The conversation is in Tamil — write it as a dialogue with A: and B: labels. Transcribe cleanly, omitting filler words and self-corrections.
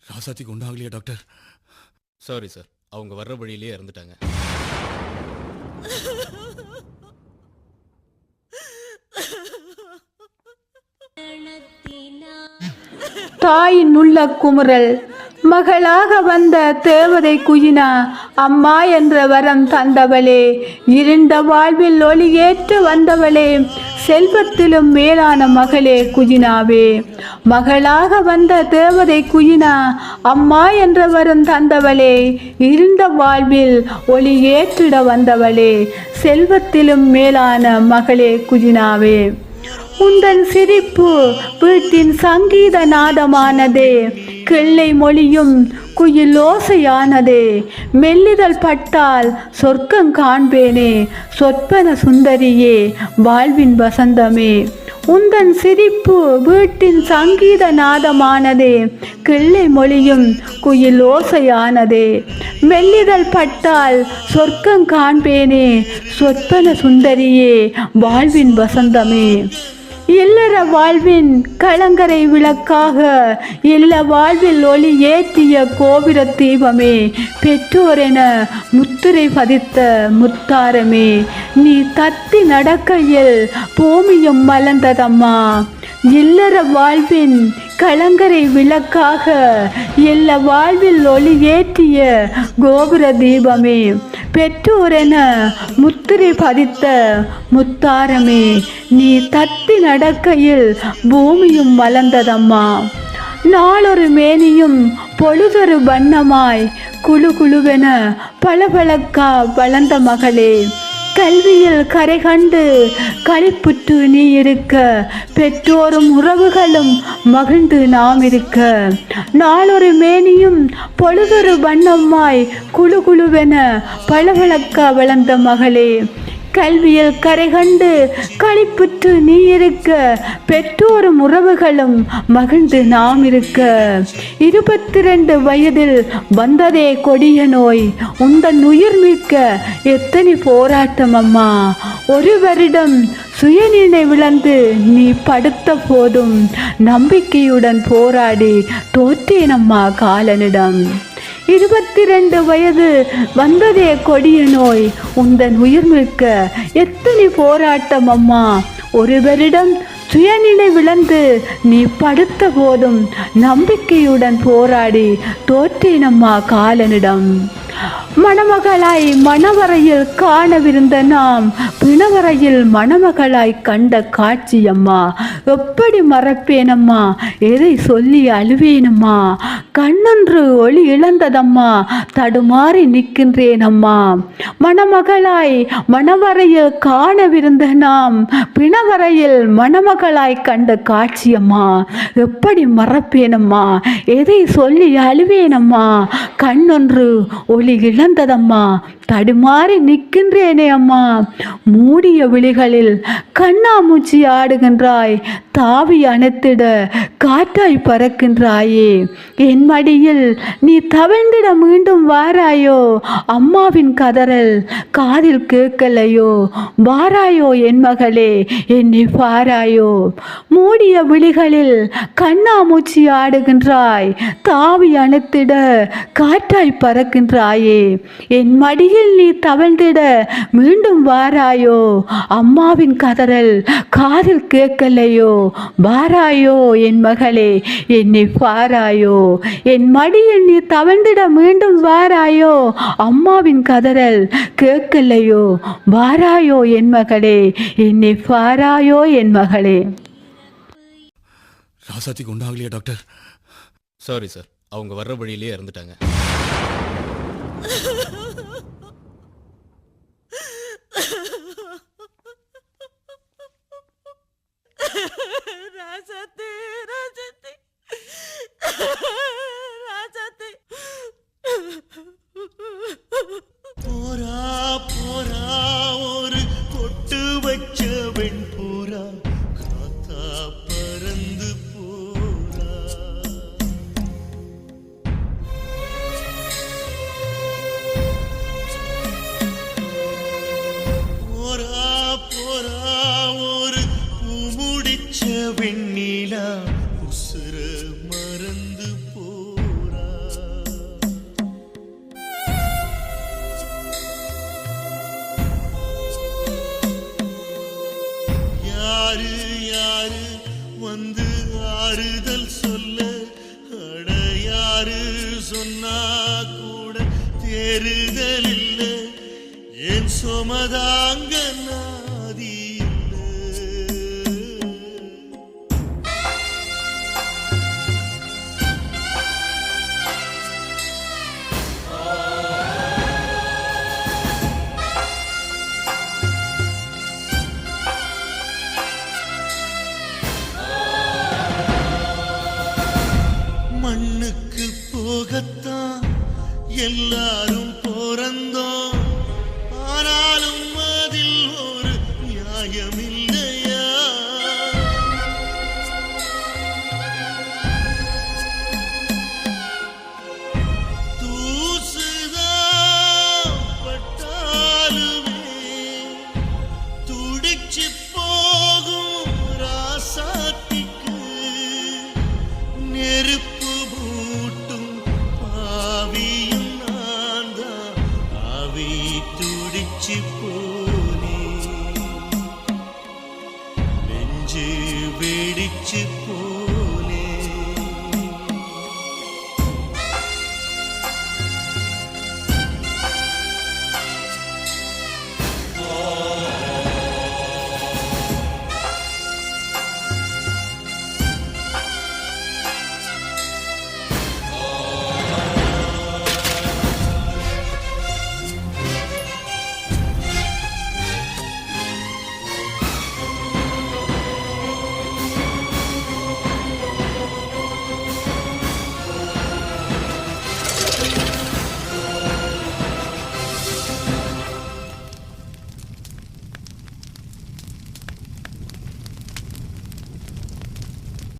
A: ராசாத்திக்கு ஒன்றும் ஆகலையா டாக்டர்?
B: சாரி சார், அவங்க வர்ற வழியிலேயே இறந்துட்டாங்க.
C: தாயின் உள்ள குமுறல். மகளாக வந்த தேவதை குயினா, அம்மா என்ற வரம் தந்தவளே, இருண்ட வாழ்வில் ஒளியேற்று வந்தவளே, செல்வத்திலும் மேலான மகளே குயினாவே. மகளாக வந்த தேவதை குயினா, அம்மா என்ற வரம் தந்தவளே, இருண்ட வாழ்வில் ஒளியேற்றிட வந்தவளே, செல்வத்திலும் மேலான மகளே குயினாவே. உந்தன் சிரிப்பு வீட்டின் சங்கீத நாதமானதே, கிள்ளை மொழியும் குயிலோசையானதே, மெல்லிதழ் பட்டால் சொர்க்கம் காண்பேனே, சொற்பன சுந்தரியே வாழ்வின் வசந்தமே. உந்தன் சிரிப்பு வீட்டின் சங்கீத நாதமானதே, கிள்ளை மொழியும் குயிலோசையானதே, மெல்லிதழ் பட்டால் சொர்க்கம் காண்பேனே, சொற்பன சுந்தரியே வாழ்வின் வசந்தமே. இல்லற வாழ்வின் கலங்கரை விளக்காக, இல்ல வாழ்வில் ஒளி ஏற்றிய கோபுர தீபமே, பெற்றோரென முத்திரை பதித்த முத்தாரமே, நீ தத்தி நடக்கையில் பூமியும் மலர்ந்ததம்மா. இல்லற வாழ்வின் கலங்கரை விளக்காக, எல்லா வாழ்வில் ஒளி ஏற்றிய கோபுர தீபமே, பெற்றோரென முத்திரை பதித்த முத்தாரமே, நீ தத்தி நடக்கையில் பூமியும் மலர்ந்ததம்மா. நாளொரு மேனியும் பொழுதொரு வண்ணமாய் குழு குழுவென பளபளக்கா வளர்ந்த மகளே, கல்வியில் கரை கண்டு களிப்புற்று நீ இருக்க, பெற்றோரும் உறவுகளும் மகிழ்ந்து நாம் இருக்க. நாளொரு மேனியும் பொழுதொரு வண்ணமாய் குழு குழுவென பளபளக்க வளர்ந்த மகளே, கல்வியில் கரை கண்டு களிப்புற்று நீ இருக்க, பெற்றோரும் உறவுகளும் மகிழ்ந்து நாம் இருக்க. 22 வயதில் வந்ததே கொடிய நோய், உந்தன் உயிர் மீட்க எத்தனை போராட்டம் அம்மா. ஒரு வருடம் சுயநினைவிழந்து நீ படுத்த போதும், நம்பிக்கையுடன் போராடி தோற்றேனம்மா காலனிடம். 22 வயது வந்ததே கொடிய நோய், உந்தன் உயிர் மீட்க எத்தனை போராட்டம் அம்மா. ஒரு வருடம் சுயநினைவிழந்து நீ படுத்த போதும், நம்பிக்கையுடன் போராடி தோற்றேனம்மா காலனிடம். மணமகளாய் மணவரையில் காணவிருந்த நாம், பிணவரையில் மணமகளாய் கண்ட காட்சியம்மா, எப்படி மறப்பேனம்மா, எதை சொல்லி அழுவேனம்மா. கண்ணொன்று ஒளி இழந்ததம்மா, தடுமாறி நிற்கின்றேனம்மா. மணமகளாய் மணவரையில் காணவிருந்த நாம், பிணவரையில் மணமகளாய் கண்ட காட்சியம்மா, எப்படி மறப்பேனம்மா, எதை சொல்லி அழுவேனம்மா. கண்ணொன்று ஒளி இழந்ததம்மா, தடுமாறி நிற்கின்றேனே அம்மா. மூடிய விழிகளில் கண்ணாமூச்சி ஆடுகின்றாய், தாவி அணைத்திட காற்றாய் பறக்கின்றாயே. என் மடியில் நீ தவழ்ந்திட மீண்டும் வாராயோ, அம்மாவின் கதறல் காதில் கேட்கலையோ. வாராயோ என் மகளே, என்னை பாராயோ. மூடிய விழிகளில் கண்ணாமூச்சி ஆடுகின்றாய், தாவி அணைத்திட காற்றாய் பறக்கின்றாயே. என் மடியில் நீ தவழ்ந்திட மீண்டும் வாராயோ, அம்மாவின் கதறல் காதில் கேட்கலையோ. வாராயோ என் மகளே, என்னை பாராயோ. என் மடியில் நீ தவழ்ந்திட மீண்டும் வாராயோ, அம்மாவின் கதறல் கேட்கலையோ. வாராயோ என் மகளே, என்னை பாராயோ என் மகளே.
A: ராசாத்திக்கு ஒன்றும் ஆகலையா டாக்டர்?
B: சாரி சார், அவங்க வர்ற வழியிலேயே இறந்துட்டாங்க.
D: ராசாத்தி, ராசாத்தி, ராசாத்தி.
E: போரா போரா ஒரு பொட்டு வச்ச வெண்பூரா, காத்தா பறந்து போரா. போரா போரா ஒரு பூ முடிச்ச வெண்ணிலா, சொன்னா கூட தேறுதல் இல்லை என் சுமதாங்க நாதி இல்லை. மண்ணுக்கு போகத்தான் எல்லாரும் பிறந்தோம். ஆனா